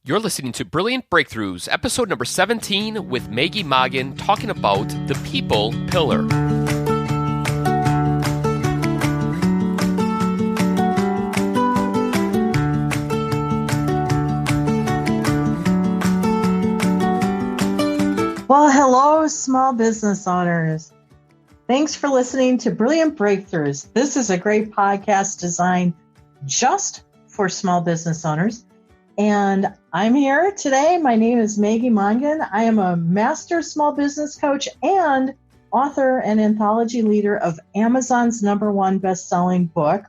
You're listening to Brilliant Breakthroughs, episode number 17 with Maggie Mongan, talking about the people pillar. Well, hello, small business owners. Thanks for listening to Brilliant Breakthroughs. This is a great podcast designed just for small business owners. And I'm here today. My name is Maggie Mongan. I am a master small business coach and author and anthology leader of Amazon's #1 best-selling book,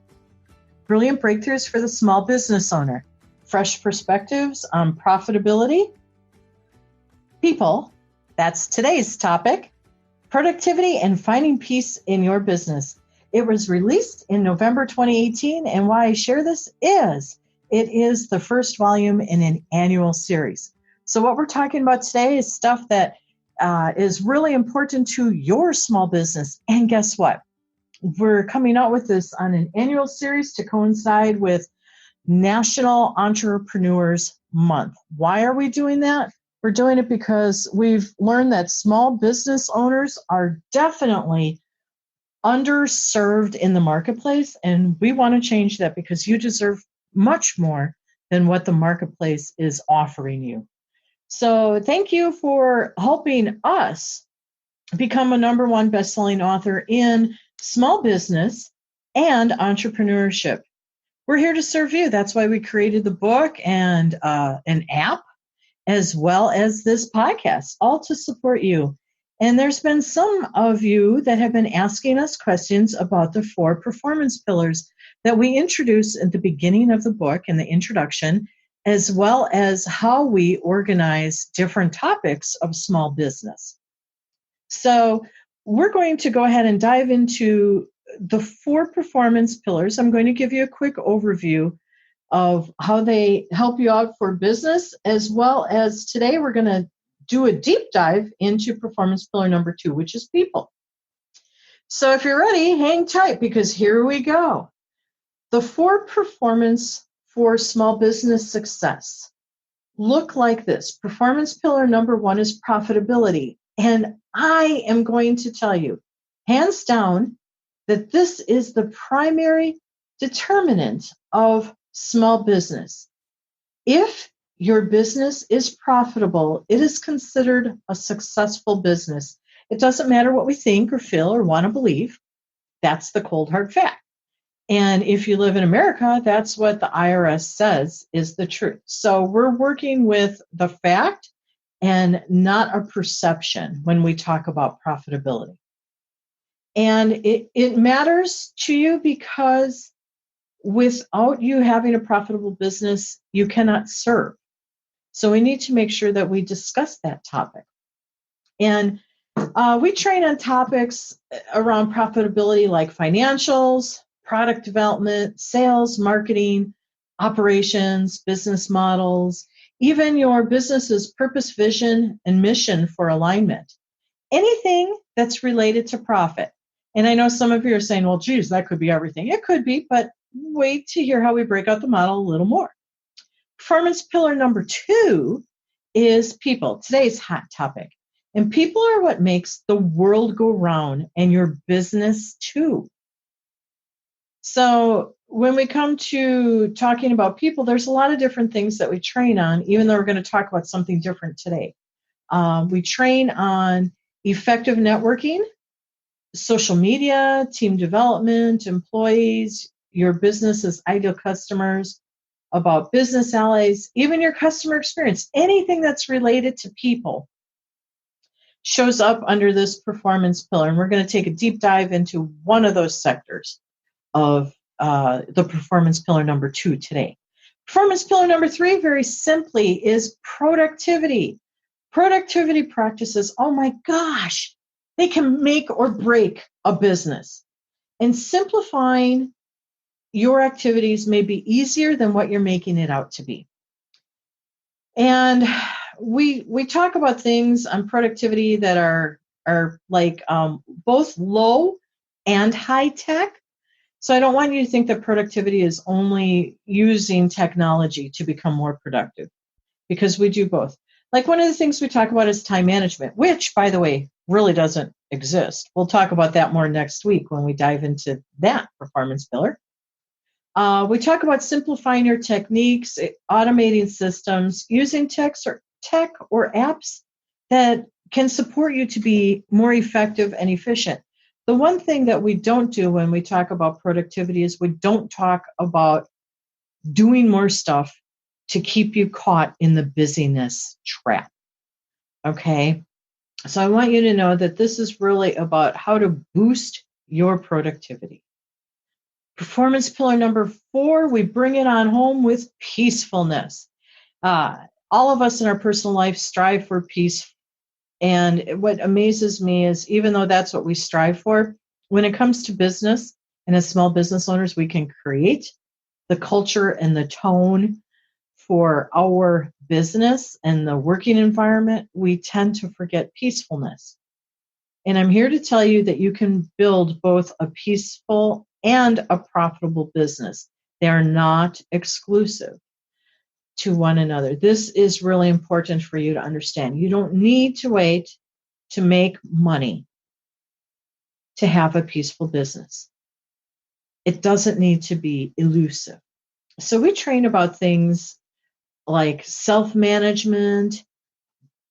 Brilliant Breakthroughs for the Small Business Owner. Fresh perspectives on profitability, people, that's today's topic, productivity, and finding peace in your business. It was released in November 2018, and why I share this is it is the first volume in an annual series. So what we're talking about today is stuff that is really important to your small business. And guess what? We're coming out with this on an annual series to coincide with National Entrepreneurs Month. Why are we doing that? We're doing it because we've learned that small business owners are definitely underserved in the marketplace, and we want to change that because you deserve much more than what the marketplace is offering you. So thank you for helping us become a #1 best-selling author in small business and entrepreneurship. We're here to serve you. That's why we created the book and an app, as well as this podcast, all to support you. And there's been some of you that have been asking us questions about the 4 performance pillars that we introduce at the beginning of the book in the introduction, as well as how we organize different topics of small business. So we're going to go ahead and dive into the 4 performance pillars. I'm going to give you a quick overview of how they help you out for business, as well as today we're going to do a deep dive into performance pillar number 2, which is people. So if you're ready, hang tight because here we go. The 4 performance for small business success look like this. Performance pillar number 1 is profitability. And I am going to tell you, hands down, that this is the primary determinant of small business. If your business is profitable, it is considered a successful business. It doesn't matter what we think or feel or want to believe. That's the cold hard fact. And if you live in America, that's what the IRS says is the truth. So we're working with the fact and not a perception when we talk about profitability. And it matters to you because without you having a profitable business, you cannot serve. So we need to make sure that we discuss that topic. And we train on topics around profitability like financials, product development, sales, marketing, operations, business models, even your business's purpose, vision, and mission for alignment. Anything that's related to profit. And I know some of you are saying, well, geez, that could be everything. It could be, but wait to hear how we break out the model a little more. Performance pillar number 2 is people, today's hot topic. And people are what makes the world go round and your business too. So when we come to talking about people, there's a lot of different things that we train on, even though we're going to talk about something different today. We train on effective networking, social media, team development, employees, your business's ideal customers, about business allies, even your customer experience. Anything that's related to people shows up under this performance pillar. And we're going to take a deep dive into one of those sectors of the performance pillar number 2 today. Performance pillar number 3, very simply, is productivity. Productivity practices, oh my gosh, they can make or break a business. And simplifying your activities may be easier than what you're making it out to be. And we talk about things on productivity that are like both low and high tech. So I don't want you to think that productivity is only using technology to become more productive. because we do both. Like one of the things we talk about is time management, which, by the way, really doesn't exist. We'll talk about that more next week when we dive into that performance pillar. We talk about simplifying your techniques, automating systems, using tech or apps that can support you to be more effective and efficient. The one thing that we don't do when we talk about productivity is we don't talk about doing more stuff to keep you caught in the busyness trap. Okay? So I want you to know that this is really about how to boost your productivity. Performance pillar number 4, we bring it on home with peacefulness. All of us in our personal life strive for peace. And what amazes me is even though that's what we strive for, when it comes to business and as small business owners, we can create the culture and the tone for our business and the working environment, we tend to forget peacefulness. And I'm here to tell you that you can build both a peaceful and a profitable business. They are not exclusive to one another. This is really important for you to understand. You don't need to wait to make money to have a peaceful business. It doesn't need to be elusive. So we train about things like self-management,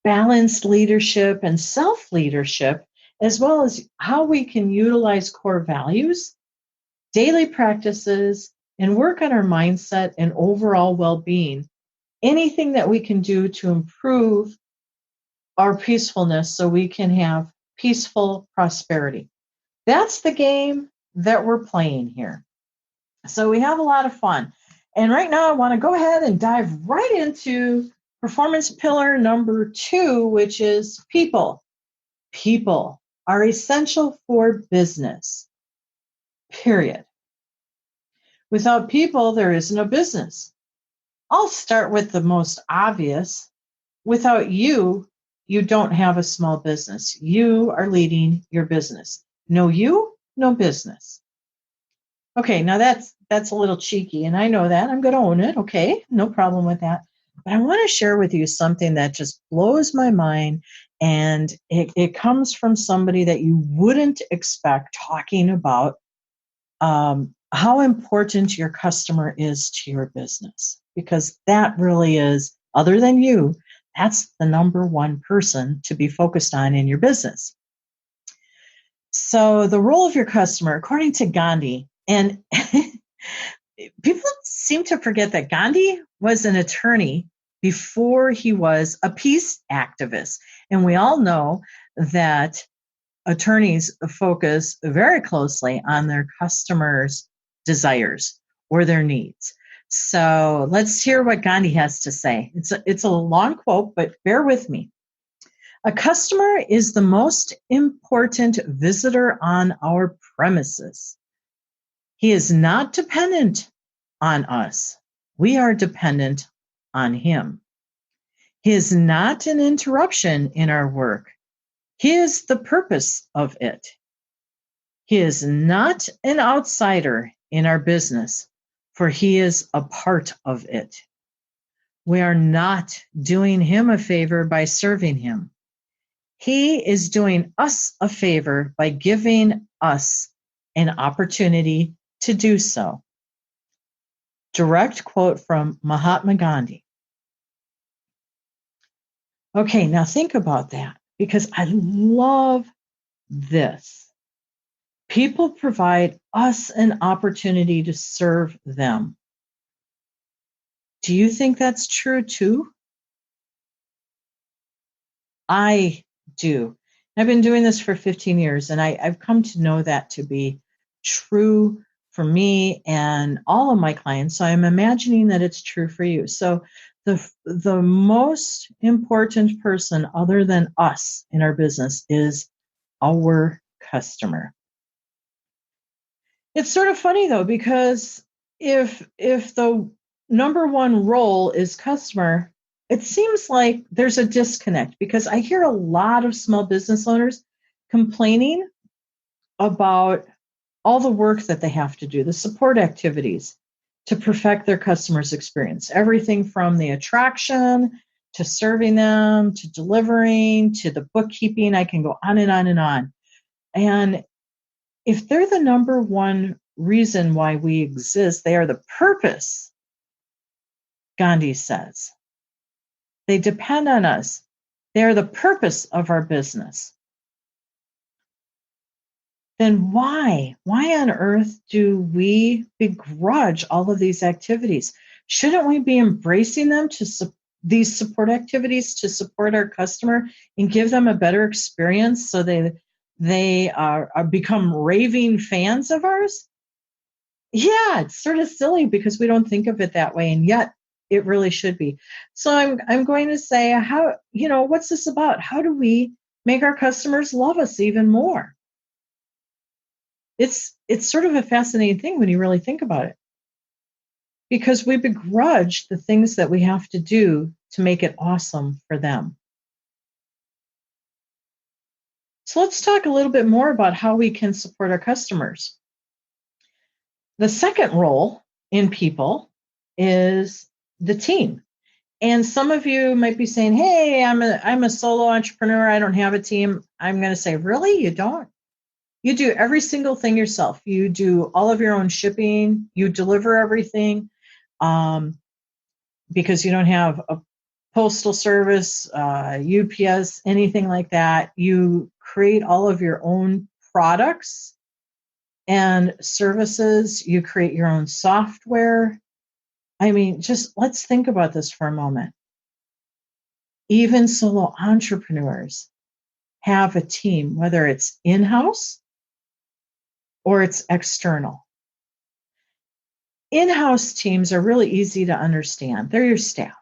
balanced leadership, and self-leadership, as well as how we can utilize core values, daily practices, and work on our mindset and overall well-being. Anything that we can do to improve our peacefulness so we can have peaceful prosperity. That's the game that we're playing here. So we have a lot of fun. And right now I want to go ahead and dive right into performance pillar number 2, which is people. People are essential for business, period. Without people, there is no business. I'll start with the most obvious. Without you, you don't have a small business. You are leading your business. No you, no business. Okay, now that's a little cheeky, and I know that. I'm going to own it. Okay, no problem with that. But I want to share with you something that just blows my mind, and it comes from somebody that you wouldn't expect talking about how important your customer is to your business, because that really is, other than you, that's the number one person to be focused on in your business. So the role of your customer, according to Gandhi, and people seem to forget that Gandhi was an attorney before he was a peace activist. And we all know that attorneys focus very closely on their customers' desires or their needs. So let's hear what Gandhi has to say. It's a long quote, but bear with me. A customer is the most important visitor on our premises. He is not dependent on us. We are dependent on him. He is not an interruption in our work. He is the purpose of it. He is not an outsider in our business, for he is a part of it. We are not doing him a favor by serving him. He is doing us a favor by giving us an opportunity to do so. Direct quote from Mahatma Gandhi. Okay, now think about that, because I love this. People provide us an opportunity to serve them. Do you think that's true too? I do. I've been doing this for 15 years, and I've come to know that to be true for me and all of my clients. So I'm imagining that it's true for you. So the most important person other than us in our business is our customer. It's sort of funny though, because if the number one role is customer, it seems like there's a disconnect, because I hear a lot of small business owners complaining about all the work that they have to do, the support activities to perfect their customers' experience. Everything from the attraction to serving them, to delivering, to the bookkeeping. I can go on and on and on. And if they're the number one reason why we exist, they are the purpose, Gandhi says. They depend on us. They are the purpose of our business. Then why on earth do we begrudge all of these activities? Shouldn't we be embracing them these support activities to support our customer and give them a better experience so they are become raving fans of ours? Yeah, it's sort of silly because we don't think of it that way, and yet it really should be. So I'm going to say, what's this about? How do we make our customers love us even more? It's sort of a fascinating thing when you really think about it, because we begrudge the things that we have to do to make it awesome for them. So let's talk a little bit more about how we can support our customers. The second role in people is the team. And some of you might be saying, hey, I'm a solo entrepreneur. I don't have a team. I'm going to say, really? You don't? You do every single thing yourself. You do all of your own shipping. You deliver everything because you don't have a postal service, UPS, anything like that. You create all of your own products and services. You create your own software. I mean, just let's think about this for a moment. Even solo entrepreneurs have a team, whether it's in-house or it's external. In-house teams are really easy to understand. They're your staff,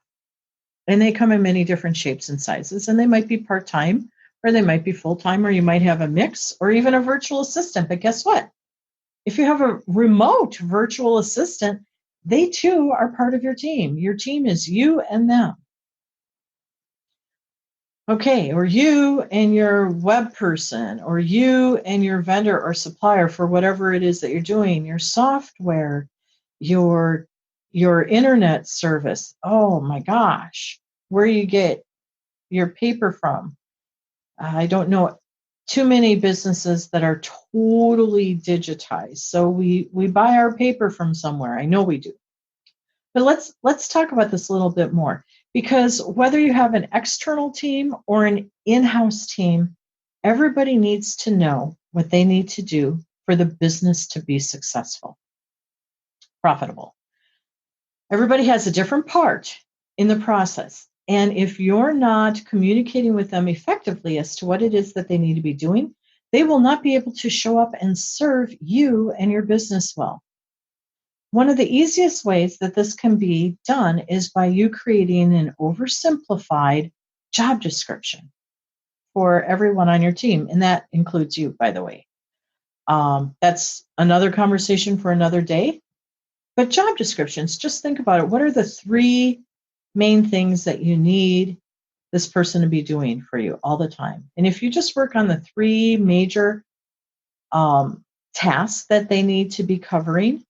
and they come in many different shapes and sizes, and they might be part-time, or they might be full-time, or you might have a mix, or even a virtual assistant. But guess what? If you have a remote virtual assistant, they too are part of your team. Your team is you and them. Okay, or you and your web person, or you and your vendor or supplier for whatever it is that you're doing, your software, your internet service. Oh my gosh, where you get your paper from. I don't know too many businesses that are totally digitized. So we buy our paper from somewhere. I know we do. But let's talk about this a little bit more, because whether you have an external team or an in-house team, everybody needs to know what they need to do for the business to be successful, profitable. Everybody has a different part in the process. And if you're not communicating with them effectively as to what it is that they need to be doing, they will not be able to show up and serve you and your business well. One of the easiest ways that this can be done is by you creating an oversimplified job description for everyone on your team. And that includes you, by the way. That's another conversation for another day. But job descriptions, just think about it. What are the 3 main things that you need this person to be doing for you all the time? And if you just work on the 3 major tasks that they need to be covering,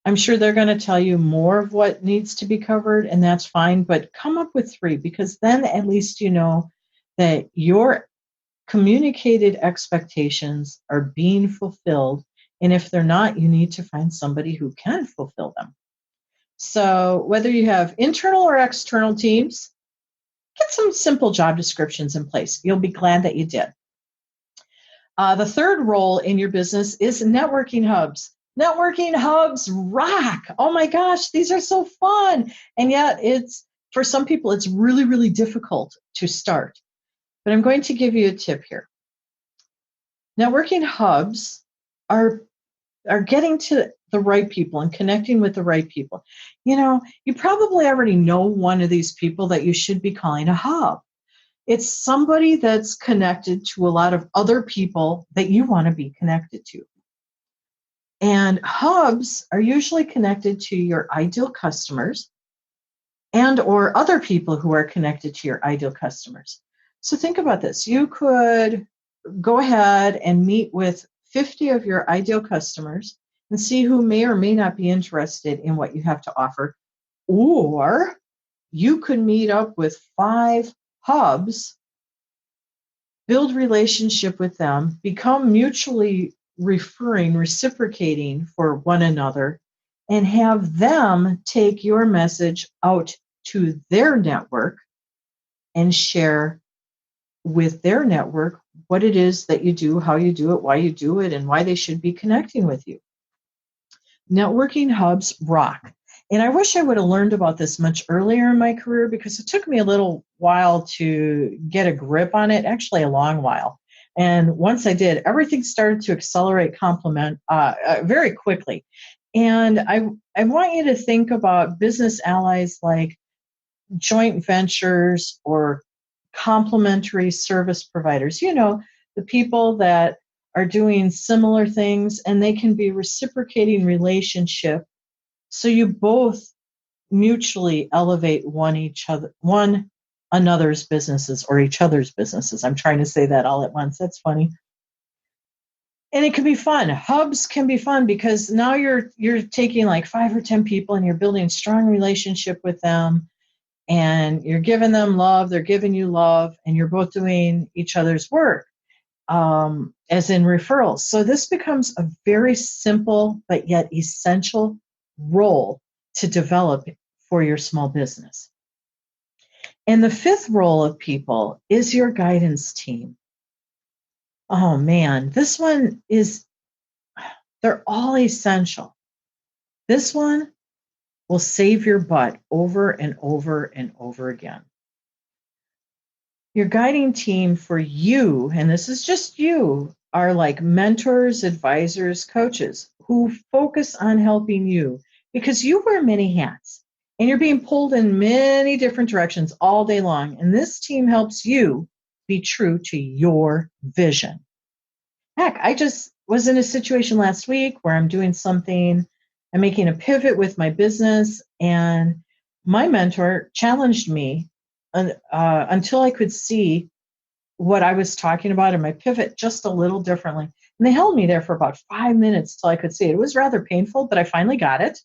I'm sure they're going to tell you more of what needs to be covered, and that's fine. But come up with 3, because then at least you know that your communicated expectations are being fulfilled. And if they're not, you need to find somebody who can fulfill them. So whether you have internal or external teams, get some simple job descriptions in place. You'll be glad that you did. The third role in your business is networking hubs. Networking hubs rock. Oh my gosh, these are so fun. And yet for some people, it's really, really difficult to start. But I'm going to give you a tip here. Networking hubs are getting to the right people and connecting with the right people. You probably already know one of these people that you should be calling a hub. It's somebody that's connected to a lot of other people that you want to be connected to. And hubs are usually connected to your ideal customers and or other people who are connected to your ideal customers. So think about this. You could go ahead and meet with 50 of your ideal customers and see who may or may not be interested in what you have to offer. Or you could meet up with 5 hubs, build relationship with them, become mutually referring, reciprocating for one another, and have them take your message out to their network and share with their network what it is that you do, how you do it, why you do it, and why they should be connecting with you. Networking hubs rock. And I wish I would have learned about this much earlier in my career, because it took me a little while to get a grip on it, actually a long while. And once I did, everything started to accelerate very quickly. And I want you to think about business allies like joint ventures or complementary service providers. You know, the people that are doing similar things, and they can be reciprocating relationship, so you both mutually elevate one another's businesses, or each other's businesses. I'm trying to say that all at once. That's funny. And it can be fun. Hubs can be fun because now you're taking like 5 or 10 people and you're building a strong relationship with them, and you're giving them love, they're giving you love, and you're both doing each other's work, as in referrals. So this becomes a very simple but yet essential role to develop for your small business. And the 5th role of people is your guidance team. Oh man, this one they're all essential. This one will save your butt over and over and over again. Your guiding team for you, and this is just you, are like mentors, advisors, coaches who focus on helping you, because you wear many hats and you're being pulled in many different directions all day long. And this team helps you be true to your vision. Heck, I just was in a situation last week where I'm doing something, I'm making a pivot with my business, and my mentor challenged me until I could see what I was talking about in my pivot just a little differently. And they held me there for about 5 minutes till I could see it. It was rather painful, but I finally got it.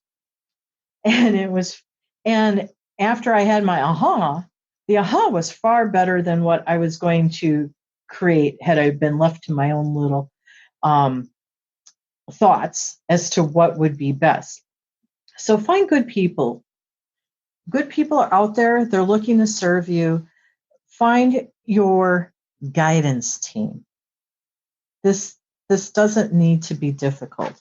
And after I had my aha, the aha was far better than what I was going to create had I been left to my own little thoughts as to what would be best. So find good people. Good people are out there. They're looking to serve you. Find your guidance team. This doesn't need to be difficult.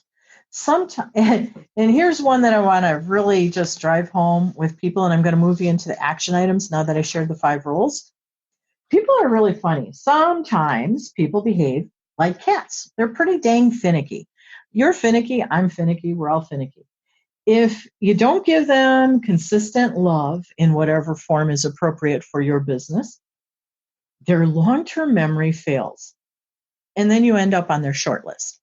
Sometimes, and here's one that I want to really just drive home with people, and I'm going to move you into the action items now that I shared the 5 rules. People are really funny. Sometimes people behave like cats. They're pretty dang finicky. You're finicky, I'm finicky, we're all finicky. If you don't give them consistent love in whatever form is appropriate for your business, their long-term memory fails. And then you end up on their short list.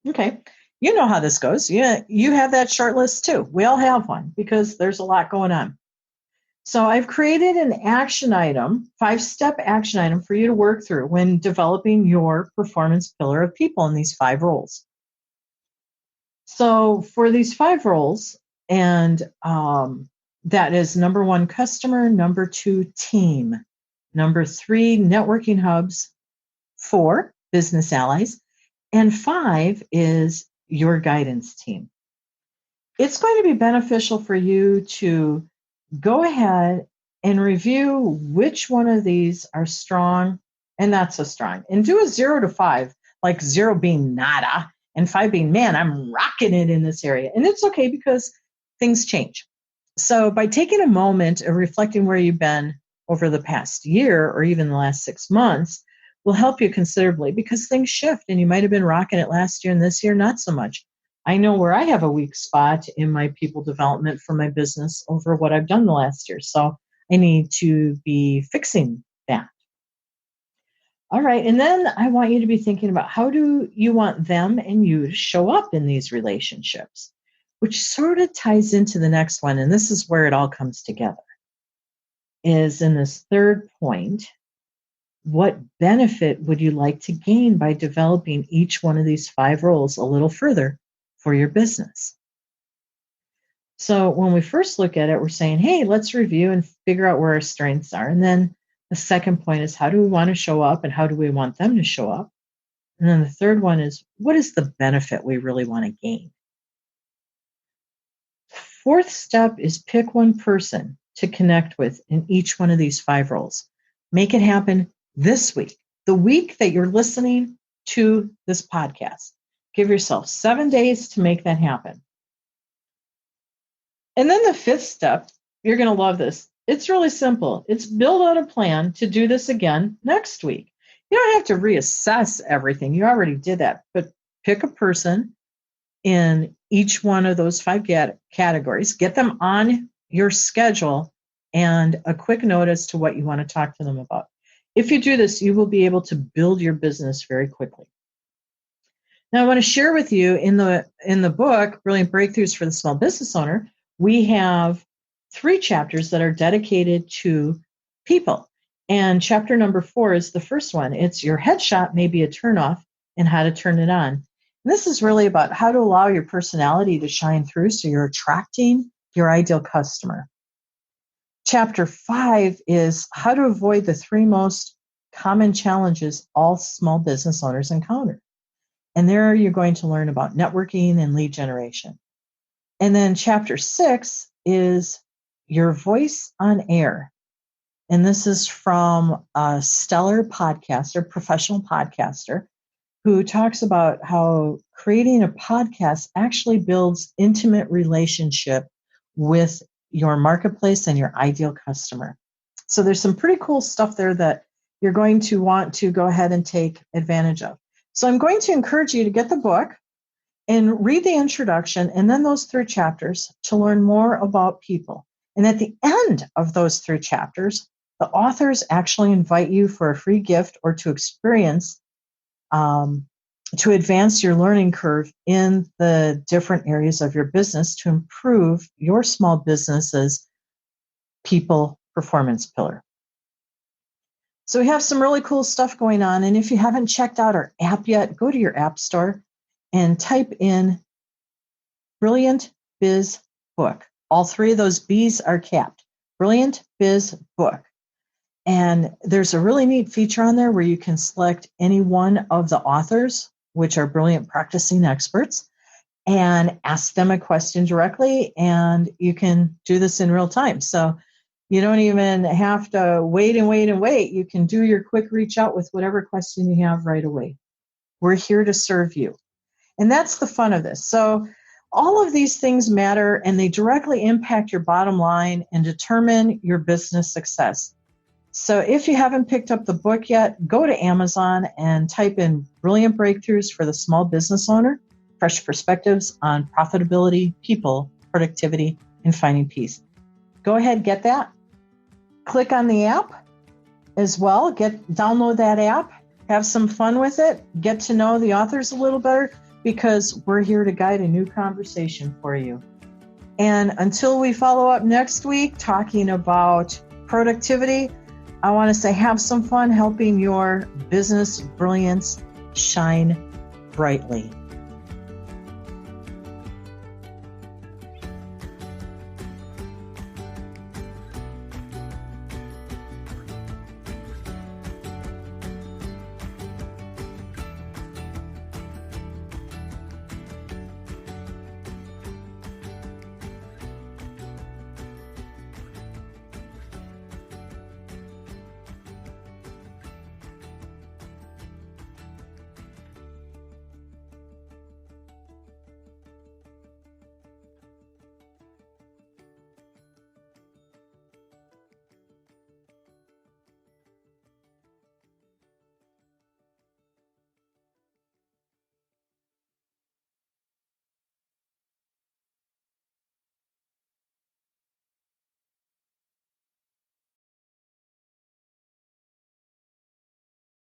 Okay, you know how this goes. Yeah, you have that short list too. We all have one because there's a lot going on. So I've created an action item, 5-step action item for you to work through when developing your performance pillar of people in these 5 roles. So for these 5 roles, and that is number 1, customer, number 2, team, number 3, networking hubs, 4, business allies, and 5 is your guidance team. It's going to be beneficial for you to go ahead and review which one of these are strong and not so strong, and do a 0 to 5, like 0 being nada and 5 being, man, I'm rocking it in this area. And it's okay because things change. So by taking a moment of reflecting where you've been over the past year or even the last 6 months will help you considerably, because things shift and you might have been rocking it last year and this year not so much. I know where I have a weak spot in my people development for my business over what I've done the last year. So I need to be fixing that. All right. And then I want you to be thinking about, how do you want them and you to show up in these relationships, which sort of ties into the next one. And this is where it all comes together, is in this 3rd point. What benefit would you like to gain by developing each one of these 5 roles a little further for your business? So when we first look at it, we're saying, hey, let's review and figure out where our strengths are. And then the second point is, how do we want to show up and how do we want them to show up? And then the third one is, what is the benefit we really want to gain? Fourth step is pick one person to connect with in each one of these 5 roles. Make it happen this week, the week that you're listening to this podcast. Give yourself 7 days to make that happen. And then the 5th step, you're going to love this. It's really simple. It's build out a plan to do this again next week. You don't have to reassess everything. You already did that, but pick a person in each one of those 5 categories, get them on your schedule and a quick note as to what you want to talk to them about. If you do this, you will be able to build your business very quickly. Now, I want to share with you in the book, Brilliant Breakthroughs for the Small Business Owner, we have 3 chapters that are dedicated to people. And chapter number 4 is the first one. It's your headshot may be a turnoff and how to turn it on. And this is really about how to allow your personality to shine through so you're attracting your ideal customer. Chapter 5 is how to avoid the 3 most common challenges all small business owners encounter. And there you're going to learn about networking and lead generation. And then chapter 6 is your voice on air. And this is from a stellar podcaster, professional podcaster, who talks about how creating a podcast actually builds intimate relationship with your marketplace and your ideal customer. So there's some pretty cool stuff there that you're going to want to go ahead and take advantage of. So I'm going to encourage you to get the book and read the introduction and then those 3 chapters to learn more about people. And at the end of those 3 chapters, the authors actually invite you for a free gift or to experience, to advance your learning curve in the different areas of your business to improve your small business's people performance pillar. So we have some really cool stuff going on. And if you haven't checked out our app yet, go to your app store and type in Brilliant Biz Book. All 3 of those B's are capped. Brilliant Biz Book. And there's a really neat feature on there where you can select any one of the authors, which are brilliant practicing experts, and ask them a question directly. And you can do this in real time. So you don't even have to wait. You can do your quick reach out with whatever question you have right away. We're here to serve you. And that's the fun of this. So all of these things matter and they directly impact your bottom line and determine your business success. So if you haven't picked up the book yet, go to Amazon and type in Brilliant Breakthroughs for the Small Business Owner, fresh perspectives on profitability, people, productivity, and finding peace. Go ahead, get that. Click on the app as well. Download that app, have some fun with it, get to know the authors a little better because we're here to guide a new conversation for you. And until we follow up next week talking about productivity, I want to say have some fun helping your business brilliance shine brightly.